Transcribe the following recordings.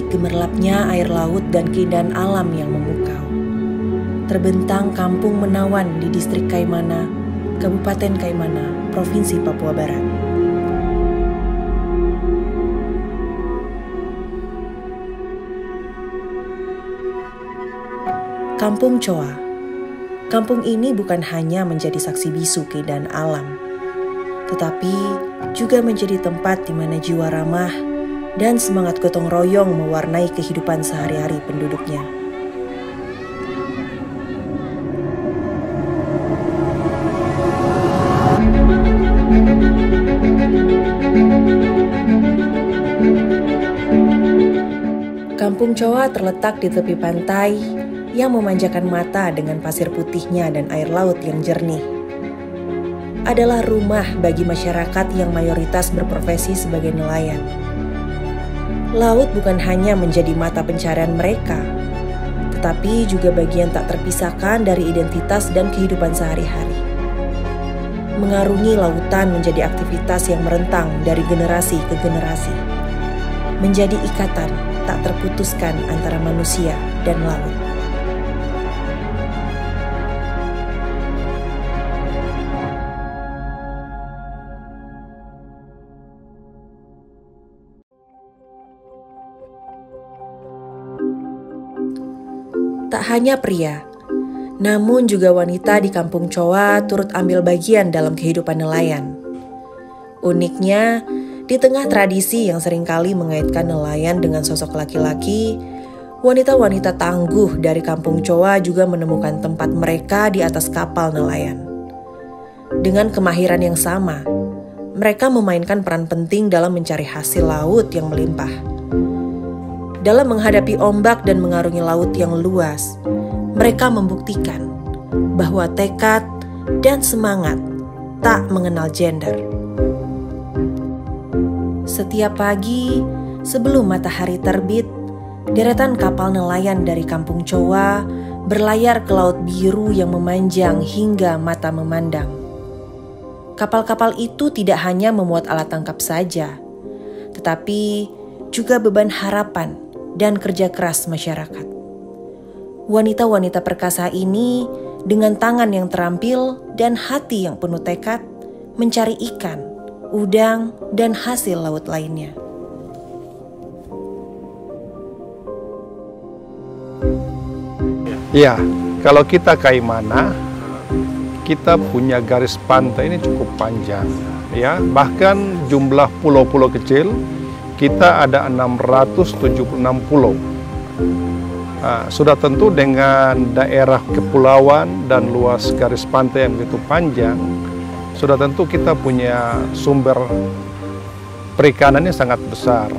gemerlapnya air laut dan keindahan alam yang memukau. Terbentang Kampung Menawan di distrik Kaimana, Kabupaten Kaimana, Provinsi Papua Barat. Kampung Choa. Kampung ini bukan hanya menjadi saksi bisu keindahan alam, tetapi juga menjadi tempat di mana jiwa ramah dan semangat gotong royong mewarnai kehidupan sehari-hari penduduknya. Kampung Choa terletak di tepi pantai yang memanjakan mata dengan pasir putihnya dan air laut yang jernih. Adalah rumah bagi masyarakat yang mayoritas berprofesi sebagai nelayan. Laut bukan hanya menjadi mata pencarian mereka, tetapi juga bagian tak terpisahkan dari identitas dan kehidupan sehari-hari. Mengarungi lautan menjadi aktivitas yang merentang dari generasi ke generasi, menjadi ikatan tak terputuskan antara manusia dan laut. Tak hanya pria, namun juga wanita di Kampung Choa turut ambil bagian dalam kehidupan nelayan. Uniknya, di tengah tradisi yang seringkali mengaitkan nelayan dengan sosok laki-laki, wanita-wanita tangguh dari Kampung Choa juga menemukan tempat mereka di atas kapal nelayan. Dengan kemahiran yang sama, mereka memainkan peran penting dalam mencari hasil laut yang melimpah. Dalam menghadapi ombak dan mengarungi laut yang luas, mereka membuktikan bahwa tekad dan semangat tak mengenal gender. Setiap pagi, sebelum matahari terbit, deretan kapal nelayan dari Kampung Choa berlayar ke laut biru yang memanjang hingga mata memandang. Kapal-kapal itu tidak hanya memuat alat tangkap saja, tetapi juga beban harapan dan kerja keras masyarakat. Wanita-wanita perkasa ini dengan tangan yang terampil dan hati yang penuh tekad mencari ikan, udang, dan hasil laut lainnya. Ya, kalau kita Kaimana, kita punya garis pantai ini cukup panjang. Ya, bahkan jumlah pulau-pulau kecil kita ada 676 pulau. Sudah tentu dengan daerah kepulauan dan luas garis pantai yang begitu panjang, sudah tentu kita punya sumber perikanannya sangat besar.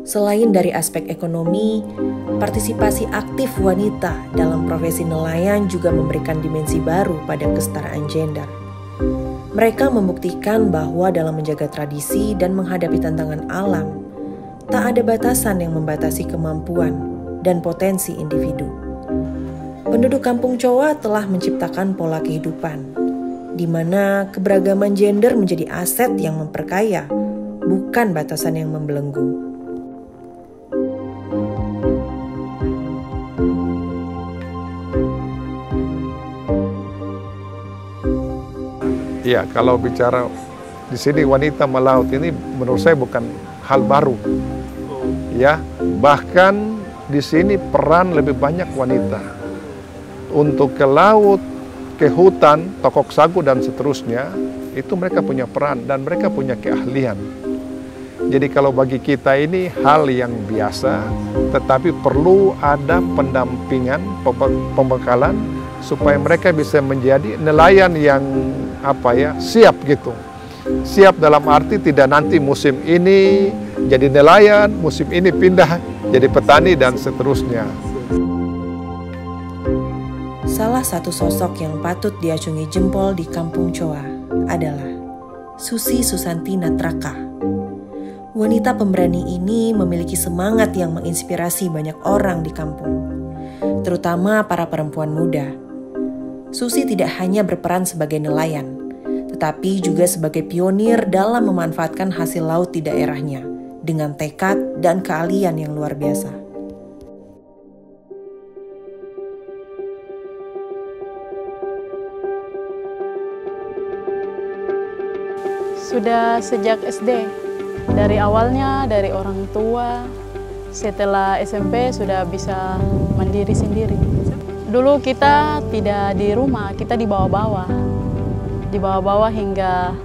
Selain dari aspek ekonomi, partisipasi aktif wanita dalam profesi nelayan juga memberikan dimensi baru pada kesetaraan gender. Mereka membuktikan bahwa dalam menjaga tradisi dan menghadapi tantangan alam, tak ada batasan yang membatasi kemampuan dan potensi individu. Penduduk Kampung Choa telah menciptakan pola kehidupan, di mana keberagaman gender menjadi aset yang memperkaya, bukan batasan yang membelenggu. Ya, kalau bicara di sini wanita melaut ini menurut saya bukan hal baru. Ya, bahkan di sini peran lebih banyak wanita. Untuk ke laut, ke hutan, tokok sagu dan seterusnya, itu mereka punya peran dan mereka punya keahlian. Jadi kalau bagi kita ini hal yang biasa, tetapi perlu ada pendampingan, pembekalan supaya mereka bisa menjadi nelayan yang siap gitu. Siap dalam arti tidak nanti musim ini jadi nelayan, musim ini pindah jadi petani dan seterusnya. Salah satu sosok yang patut diacungi jempol di Kampung Choa adalah Susi Susanti Natraka. Wanita pemberani ini memiliki semangat yang menginspirasi banyak orang di kampung, terutama para perempuan muda. Susi tidak hanya berperan sebagai nelayan, tetapi juga sebagai pionir dalam memanfaatkan hasil laut di daerahnya dengan tekad dan keahlian yang luar biasa. Sudah sejak SD, dari awalnya dari orang tua, setelah SMP sudah bisa mandiri sendiri. Dulu kita tidak di rumah, kita di bawah-bawah. Di bawah-bawah hingga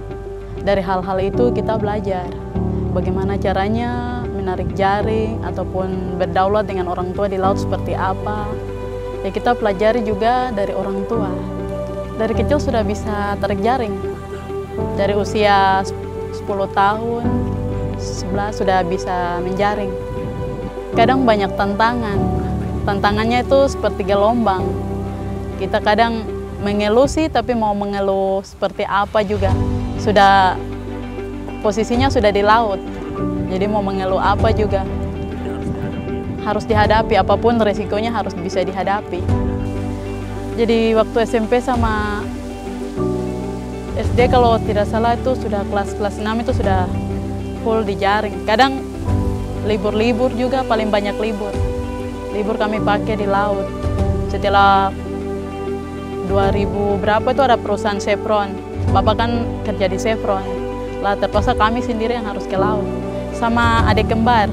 dari hal-hal itu kita belajar. Bagaimana caranya menarik jaring ataupun berdaulat dengan orang tua di laut seperti apa. Ya kita pelajari juga dari orang tua. Dari kecil sudah bisa tarik jaring. Dari usia 10 tahun, 11 sudah bisa menjaring. Kadang banyak tantangan. Tantangannya itu seperti gelombang. Kita kadang mengeluh sih, tapi mau mengeluh seperti apa juga. Sudah posisinya sudah di laut. Jadi mau mengeluh apa juga harus dihadapi, apapun resikonya harus bisa dihadapi. Jadi waktu SMP sama SD kalau tidak salah itu sudah kelas 6 itu sudah full di jaring. Kadang libur-libur juga, paling banyak libur. Libur kami pakai di laut. Setelah 2000 berapa itu ada perusahaan Chevron. Bapak kan kerja di Chevron. Lah terpaksa kami sendiri yang harus ke laut. Sama adik kembar.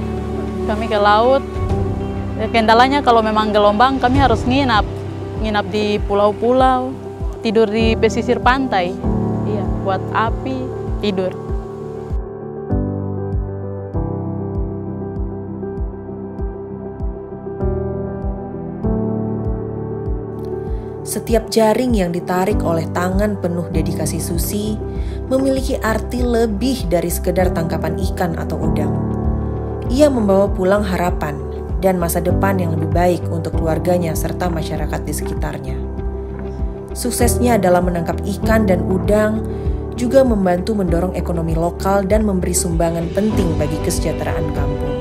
Kami ke laut. Kendalanya kalau memang gelombang kami harus nginap. Nginap di pulau-pulau. Tidur di pesisir pantai. Iya, buat api, tidur. Setiap jaring yang ditarik oleh tangan penuh dedikasi Susi memiliki arti lebih dari sekedar tangkapan ikan atau udang. Ia membawa pulang harapan dan masa depan yang lebih baik untuk keluarganya serta masyarakat di sekitarnya. Suksesnya dalam menangkap ikan dan udang juga membantu mendorong ekonomi lokal dan memberi sumbangan penting bagi kesejahteraan kampung.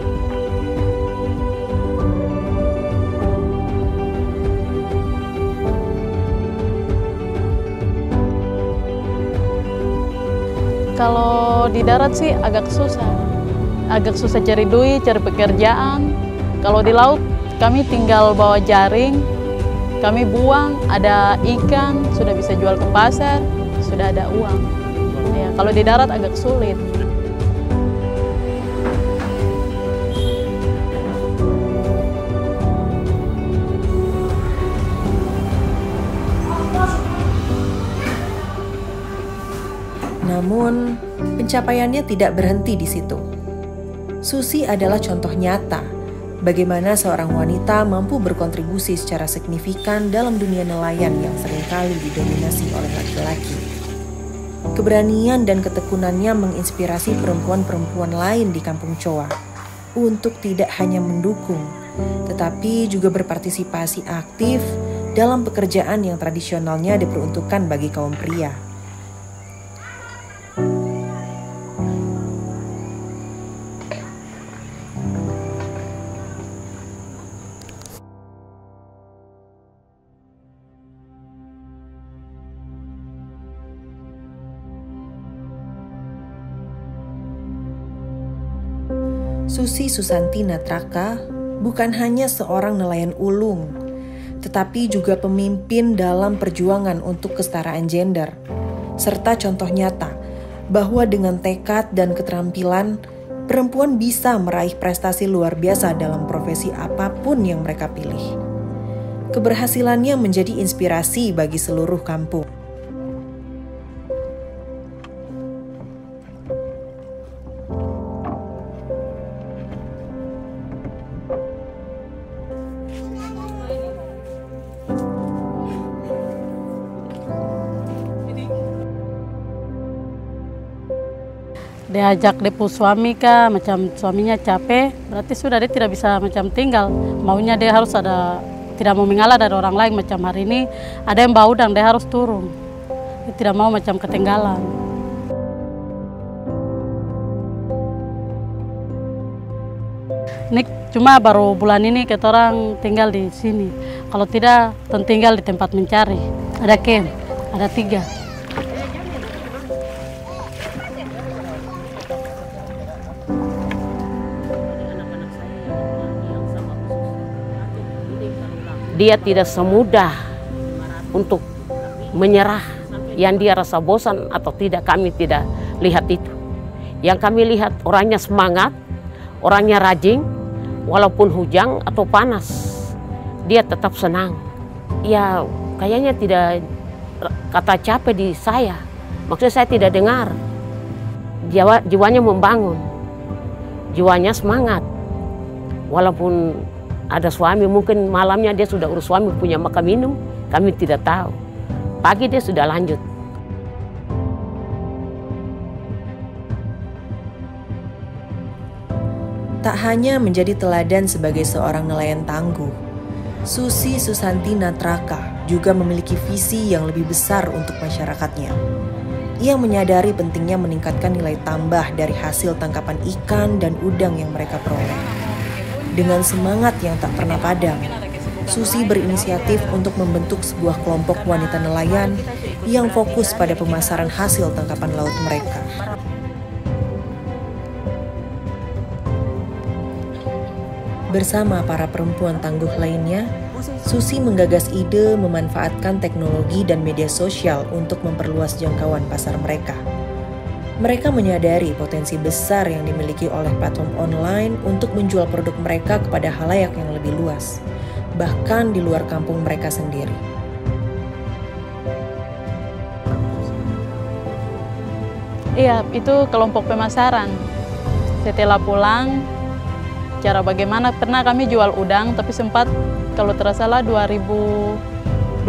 Kalau di darat sih agak susah cari duit, cari pekerjaan. Kalau di laut kami tinggal bawa jaring, kami buang, ada ikan, sudah bisa jual ke pasar, sudah ada uang. Ya, kalau di darat agak sulit. Namun, pencapaiannya tidak berhenti di situ. Susi adalah contoh nyata bagaimana seorang wanita mampu berkontribusi secara signifikan dalam dunia nelayan yang seringkali didominasi oleh laki-laki. Keberanian dan ketekunannya menginspirasi perempuan-perempuan lain di Kampung Chowa untuk tidak hanya mendukung, tetapi juga berpartisipasi aktif dalam pekerjaan yang tradisionalnya diperuntukkan bagi kaum pria. Susi Susanti Natraka bukan hanya seorang nelayan ulung, tetapi juga pemimpin dalam perjuangan untuk kesetaraan gender, serta contoh nyata bahwa dengan tekad dan keterampilan, perempuan bisa meraih prestasi luar biasa dalam profesi apapun yang mereka pilih. Keberhasilannya menjadi inspirasi bagi seluruh kampung. Diajak depu suami kah, macam suaminya capek, berarti sudah dia tidak bisa macam tinggal. Maunya dia harus ada, tidak mau mengalah dari orang lain. Macam hari ini ada yang bawa udang, dia harus turun. Dia tidak mau macam ketinggalan. Ini cuma baru bulan ini kita orang tinggal di sini. Kalau tidak, tinggal di tempat mencari. Ada camp, ada 3. Dia tidak semudah untuk menyerah. Yang dia rasa bosan atau tidak, kami tidak lihat itu. Yang kami lihat orangnya semangat, orangnya rajin, walaupun hujan atau panas, dia tetap senang. Ya kayaknya tidak kata capek di saya, maksudnya saya tidak dengar. Jiwanya membangun, jiwanya semangat. Walaupun ada suami, mungkin malamnya dia sudah urus suami punya makan minum, kami tidak tahu. Pagi dia sudah lanjut. Tak hanya menjadi teladan sebagai seorang nelayan tangguh, Susi Susanti Natraka juga memiliki visi yang lebih besar untuk masyarakatnya. Ia menyadari pentingnya meningkatkan nilai tambah dari hasil tangkapan ikan dan udang yang mereka peroleh. Dengan semangat yang tak pernah padam, Susi berinisiatif untuk membentuk sebuah kelompok wanita nelayan yang fokus pada pemasaran hasil tangkapan laut mereka. Bersama para perempuan tangguh lainnya, Susi menggagas ide memanfaatkan teknologi dan media sosial untuk memperluas jangkauan pasar mereka. Mereka menyadari potensi besar yang dimiliki oleh platform online untuk menjual produk mereka kepada khalayak yang lebih luas, bahkan di luar kampung mereka sendiri. Iya, itu kelompok pemasaran. Setelah pulang, cara bagaimana pernah kami jual udang, tapi sempat kalau tidak salah 2020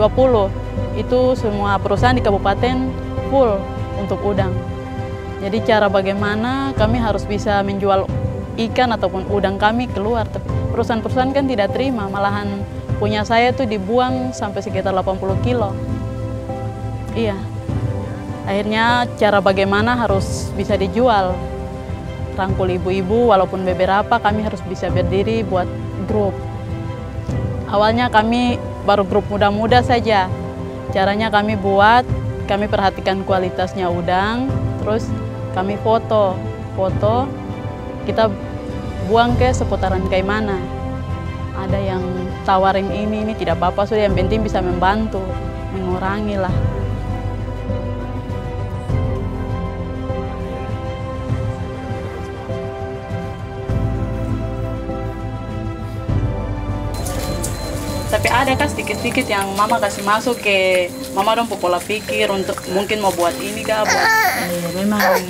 itu semua perusahaan di kabupaten full untuk udang. Jadi cara bagaimana kami harus bisa menjual ikan ataupun udang kami keluar. Tapi perusahaan-perusahaan kan tidak terima, malahan punya saya tuh dibuang sampai sekitar 80 kilo. Iya, akhirnya cara bagaimana harus bisa dijual. Rangkul ibu-ibu, walaupun beberapa kami harus bisa berdiri buat grup. Awalnya kami baru grup muda-muda saja. Caranya kami buat, kami perhatikan kualitasnya udang, terus kami foto, kita buang ke seputaran Kaimana. Ada yang tawarin ini tidak apa-apa, sudah yang penting bisa membantu, mengurangi lah. Tapi ada kan sedikit-sedikit yang mama kasih masuk ke mama dong pola pikir untuk mungkin mau buat ini kah buat. Memang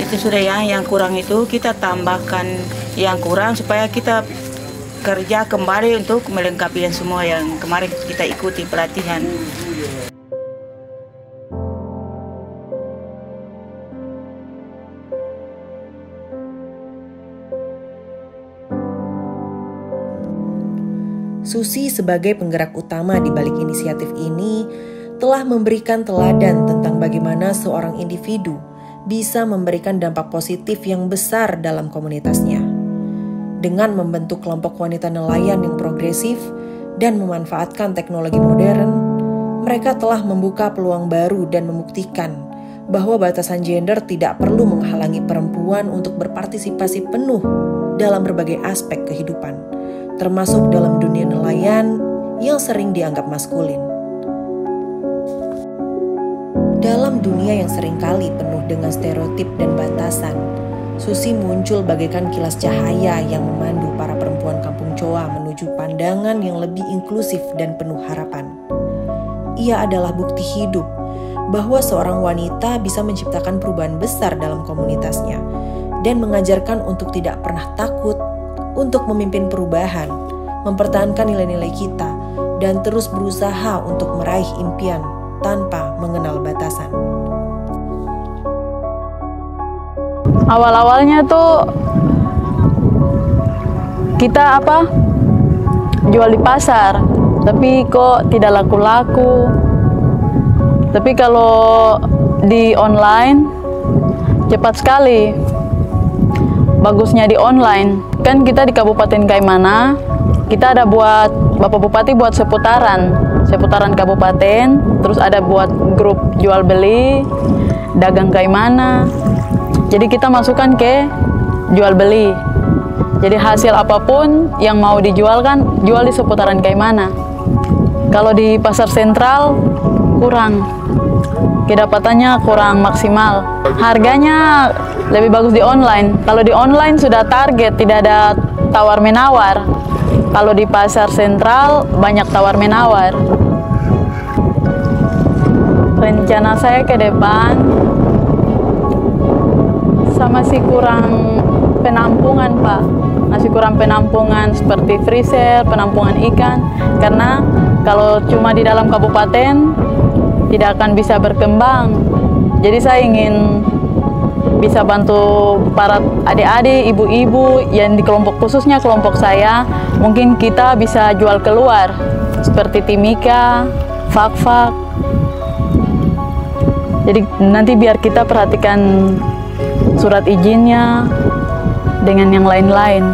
itu sudah yang kurang itu kita tambahkan yang kurang supaya kita kerja kembali untuk melengkapi yang semua yang kemarin kita ikuti pelatihan. Susi sebagai penggerak utama di balik inisiatif ini telah memberikan teladan tentang bagaimana seorang individu bisa memberikan dampak positif yang besar dalam komunitasnya. Dengan membentuk kelompok wanita nelayan yang progresif dan memanfaatkan teknologi modern, mereka telah membuka peluang baru dan membuktikan bahwa batasan gender tidak perlu menghalangi perempuan untuk berpartisipasi penuh dalam berbagai aspek kehidupan, termasuk dalam dunia nelayan yang sering dianggap maskulin. Dalam dunia yang seringkali penuh dengan stereotip dan batasan, Susi muncul bagaikan kilas cahaya yang memandu para perempuan kampung Choa menuju pandangan yang lebih inklusif dan penuh harapan. Ia adalah bukti hidup bahwa seorang wanita bisa menciptakan perubahan besar dalam komunitasnya dan mengajarkan untuk tidak pernah takut untuk memimpin perubahan, mempertahankan nilai-nilai kita, dan terus berusaha untuk meraih impian tanpa mengenal batasan. Awal-awalnya tuh kita jual di pasar, tapi kok tidak laku-laku. Tapi kalau di online cepat sekali. bagusnya di online, kan kita di Kabupaten Kaimana, kita ada buat, Bapak Bupati buat seputaran kabupaten, terus ada buat grup jual beli, dagang Kaimana. Jadi kita masukkan ke jual beli. Jadi hasil apapun yang mau dijual kan, jual di seputaran Kaimana. Kalau di pasar sentral kurang, kedapatannya kurang maksimal. Harganya lebih bagus di online. Kalau di online sudah target, tidak ada tawar-menawar. Kalau di pasar sentral banyak tawar-menawar. Rencana saya ke depan, masih kurang penampungan, Pak. Masih kurang penampungan seperti freezer, penampungan ikan. Karena kalau cuma di dalam kabupaten tidak akan bisa berkembang. Jadi saya ingin bisa bantu para adik-adik, ibu-ibu yang di kelompok, khususnya kelompok saya, mungkin kita bisa jual keluar seperti Timika, Fak-Fak. Jadi nanti biar kita perhatikan surat izinnya dengan yang lain-lain.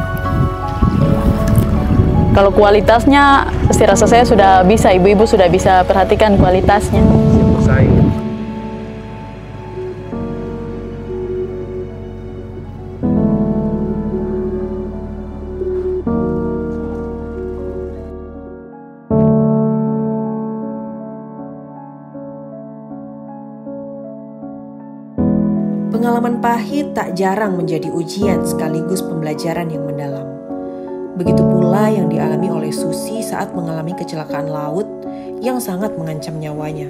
Kalau kualitasnya, saya rasa saya sudah bisa, ibu-ibu sudah bisa perhatikan kualitasnya. Pengalaman pahit tak jarang menjadi ujian sekaligus pembelajaran yang mendalam. Begitu pula yang dialami oleh Susi saat mengalami kecelakaan laut yang sangat mengancam nyawanya.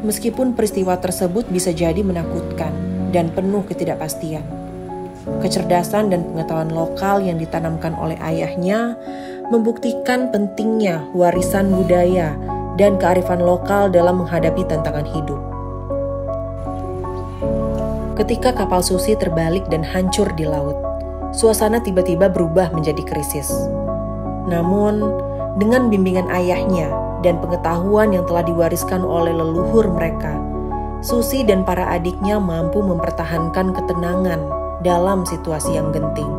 Meskipun peristiwa tersebut bisa jadi menakutkan dan penuh ketidakpastian, kecerdasan dan pengetahuan lokal yang ditanamkan oleh ayahnya membuktikan pentingnya warisan budaya dan kearifan lokal dalam menghadapi tantangan hidup. Ketika kapal Susi terbalik dan hancur di laut, suasana tiba-tiba berubah menjadi krisis. Namun, dengan bimbingan ayahnya dan pengetahuan yang telah diwariskan oleh leluhur mereka, Susi dan para adiknya mampu mempertahankan ketenangan dalam situasi yang genting.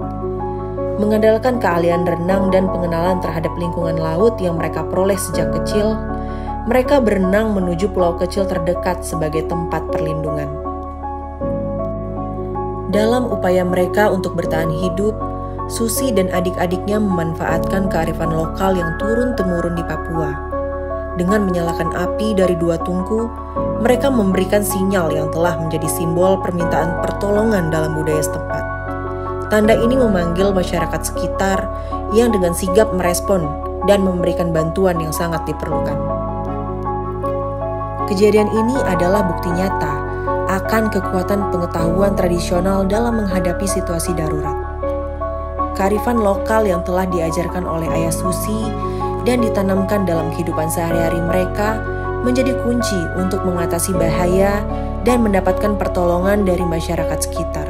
Mengandalkan keahlian renang dan pengenalan terhadap lingkungan laut yang mereka peroleh sejak kecil, mereka berenang menuju pulau kecil terdekat sebagai tempat perlindungan. Dalam upaya mereka untuk bertahan hidup, Susi dan adik-adiknya memanfaatkan kearifan lokal yang turun-temurun di Papua. Dengan menyalakan api dari 2 tungku, mereka memberikan sinyal yang telah menjadi simbol permintaan pertolongan dalam budaya setempat. Tanda ini memanggil masyarakat sekitar yang dengan sigap merespon dan memberikan bantuan yang sangat diperlukan. Kejadian ini adalah bukti nyata akan kekuatan pengetahuan tradisional dalam menghadapi situasi darurat. Kearifan lokal yang telah diajarkan oleh ayah Susi dan ditanamkan dalam kehidupan sehari-hari mereka menjadi kunci untuk mengatasi bahaya dan mendapatkan pertolongan dari masyarakat sekitar.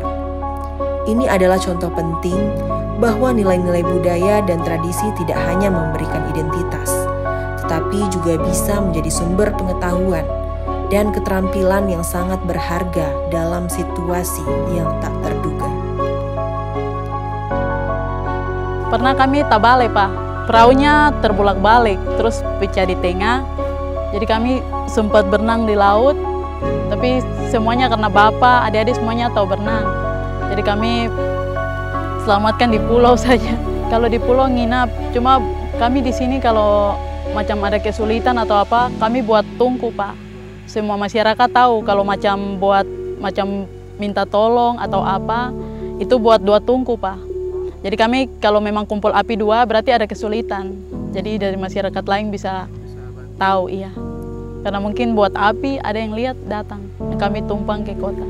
Ini adalah contoh penting bahwa nilai-nilai budaya dan tradisi tidak hanya memberikan identitas, tetapi juga bisa menjadi sumber pengetahuan dan keterampilan yang sangat berharga dalam situasi yang tak terduga. Pernah kami tabale, Pak. Perahunya terbulak-balik, terus pecah di tengah. Jadi kami sempat berenang di laut, tapi semuanya karena bapak, adik-adik semuanya tahu berenang. Jadi kami selamatkan di pulau saja. Kalau di pulau nginap, cuma kami di sini kalau macam ada kesulitan atau apa, kami buat tungku, Pak. Semua masyarakat tahu kalau macam minta tolong atau apa, itu buat 2 tungku, Pak. Jadi kami kalau memang kumpul api 2 berarti ada kesulitan. Jadi dari masyarakat lain bisa tahu, iya. Karena mungkin buat api ada yang lihat datang, kami tumpang ke kota.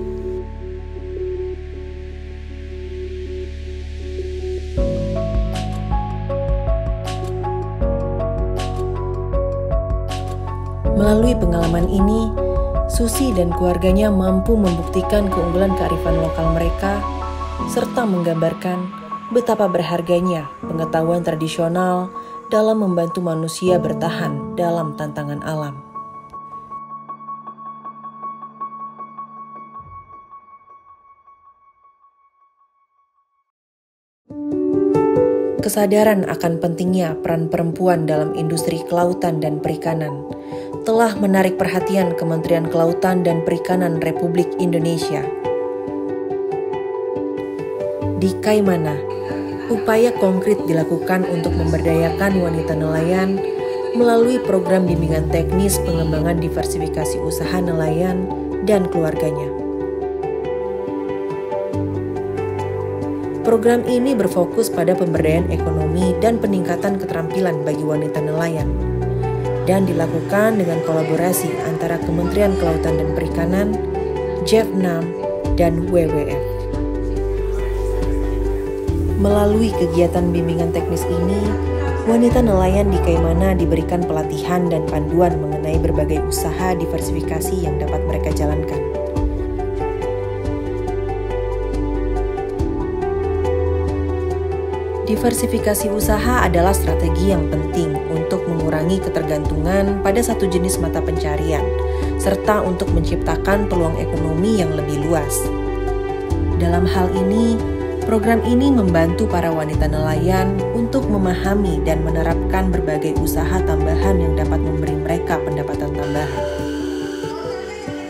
Melalui pengalaman ini, Susi dan keluarganya mampu membuktikan keunggulan kearifan lokal mereka, serta menggambarkan betapa berharganya pengetahuan tradisional dalam membantu manusia bertahan dalam tantangan alam. kesadaran akan pentingnya peran perempuan dalam industri kelautan dan perikanan telah menarik perhatian Kementerian Kelautan dan Perikanan Republik Indonesia. Di Kaimana, upaya konkret dilakukan untuk memberdayakan wanita nelayan melalui program bimbingan teknis pengembangan diversifikasi usaha nelayan dan keluarganya. Program ini berfokus pada pemberdayaan ekonomi dan peningkatan keterampilan bagi wanita nelayan, dan dilakukan dengan kolaborasi antara Kementerian Kelautan dan Perikanan, JEF6, dan WWF. Melalui kegiatan bimbingan teknis ini, wanita nelayan di Kaimana diberikan pelatihan dan panduan mengenai berbagai usaha diversifikasi yang dapat mereka jalankan. Diversifikasi usaha adalah strategi yang penting untuk mengurangi ketergantungan pada satu jenis mata pencarian, serta untuk menciptakan peluang ekonomi yang lebih luas. Dalam hal ini, program ini membantu para wanita nelayan untuk memahami dan menerapkan berbagai usaha tambahan yang dapat memberi mereka pendapatan tambahan.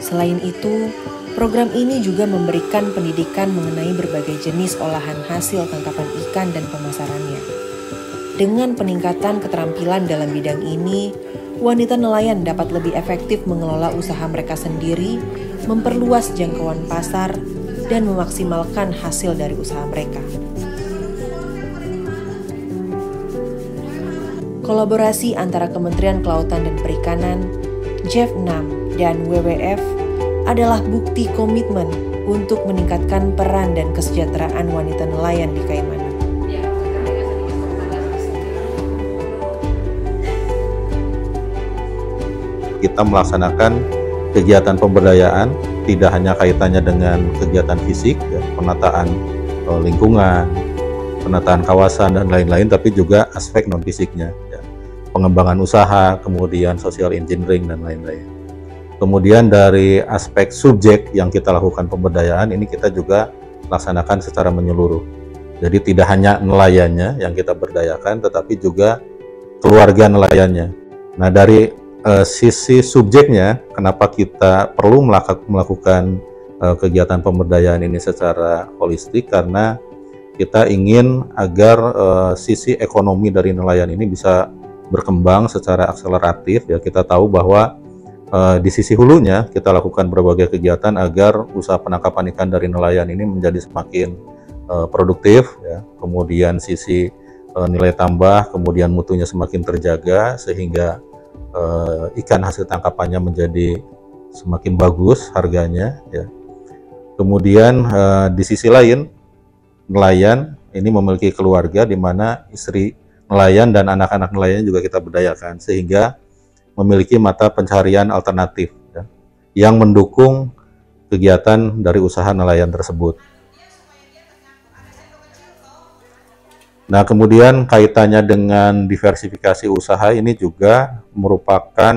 Selain itu, program ini juga memberikan pendidikan mengenai berbagai jenis olahan hasil tangkapan ikan dan pemasarannya. Dengan peningkatan keterampilan dalam bidang ini, wanita nelayan dapat lebih efektif mengelola usaha mereka sendiri, memperluas jangkauan pasar, dan memaksimalkan hasil dari usaha mereka. Kolaborasi antara Kementerian Kelautan dan Perikanan, JEF6, dan WWF adalah bukti komitmen untuk meningkatkan peran dan kesejahteraan wanita nelayan di Kaimana. Kita melaksanakan kegiatan pemberdayaan tidak hanya kaitannya dengan kegiatan fisik, ya, penataan lingkungan, penataan kawasan dan lain-lain, tapi juga aspek non fisiknya, ya, pengembangan usaha, kemudian social engineering dan lain-lain. Kemudian dari aspek subjek yang kita lakukan pemberdayaan ini kita juga laksanakan secara menyeluruh. Jadi tidak hanya nelayannya yang kita berdayakan, tetapi juga keluarga nelayannya. Nah, dari sisi subjeknya, kenapa kita perlu melakukan kegiatan pemberdayaan ini secara holistik? Karena kita ingin agar sisi ekonomi dari nelayan ini bisa berkembang secara akseleratif. Ya, kita tahu bahwa di sisi hulunya kita lakukan berbagai kegiatan agar usaha penangkapan ikan dari nelayan ini menjadi semakin produktif, ya. Kemudian sisi nilai tambah, kemudian mutunya semakin terjaga sehingga ikan hasil tangkapannya menjadi semakin bagus harganya, ya. Kemudian di sisi lain nelayan ini memiliki keluarga di mana istri nelayan dan anak-anak nelayan juga kita berdayakan sehingga memiliki mata pencaharian alternatif, ya, yang mendukung kegiatan dari usaha nelayan tersebut. Nah, kemudian kaitannya dengan diversifikasi usaha ini juga merupakan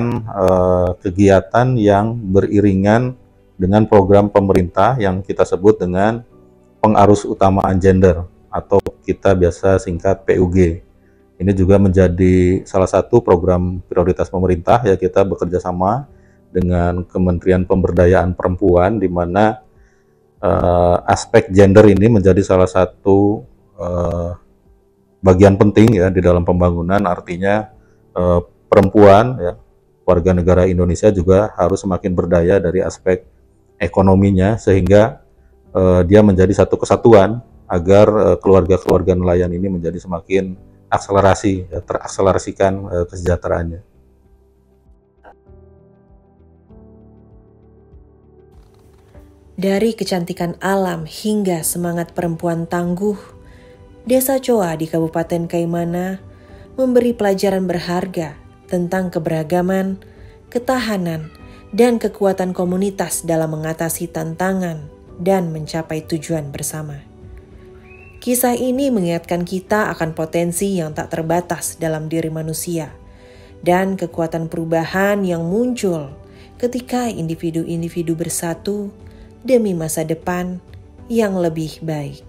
kegiatan yang beriringan dengan program pemerintah yang kita sebut dengan pengarus utamaan gender atau kita biasa singkat PUG. Ini juga menjadi salah satu program prioritas pemerintah, ya, kita bekerja sama dengan Kementerian Pemberdayaan Perempuan di mana aspek gender ini menjadi salah satu bagian penting, ya, di dalam pembangunan. Artinya perempuan, ya, warga negara Indonesia juga harus semakin berdaya dari aspek ekonominya sehingga dia menjadi satu kesatuan agar keluarga-keluarga nelayan ini menjadi semakin akselerasi, ya, terakselerasikan kesejahteraannya. Dari kecantikan alam hingga semangat perempuan tangguh, Desa Coa di Kabupaten Kaimana memberi pelajaran berharga tentang keberagaman, ketahanan, dan kekuatan komunitas dalam mengatasi tantangan dan mencapai tujuan bersama. Kisah ini mengingatkan kita akan potensi yang tak terbatas dalam diri manusia dan kekuatan perubahan yang muncul ketika individu-individu bersatu demi masa depan yang lebih baik.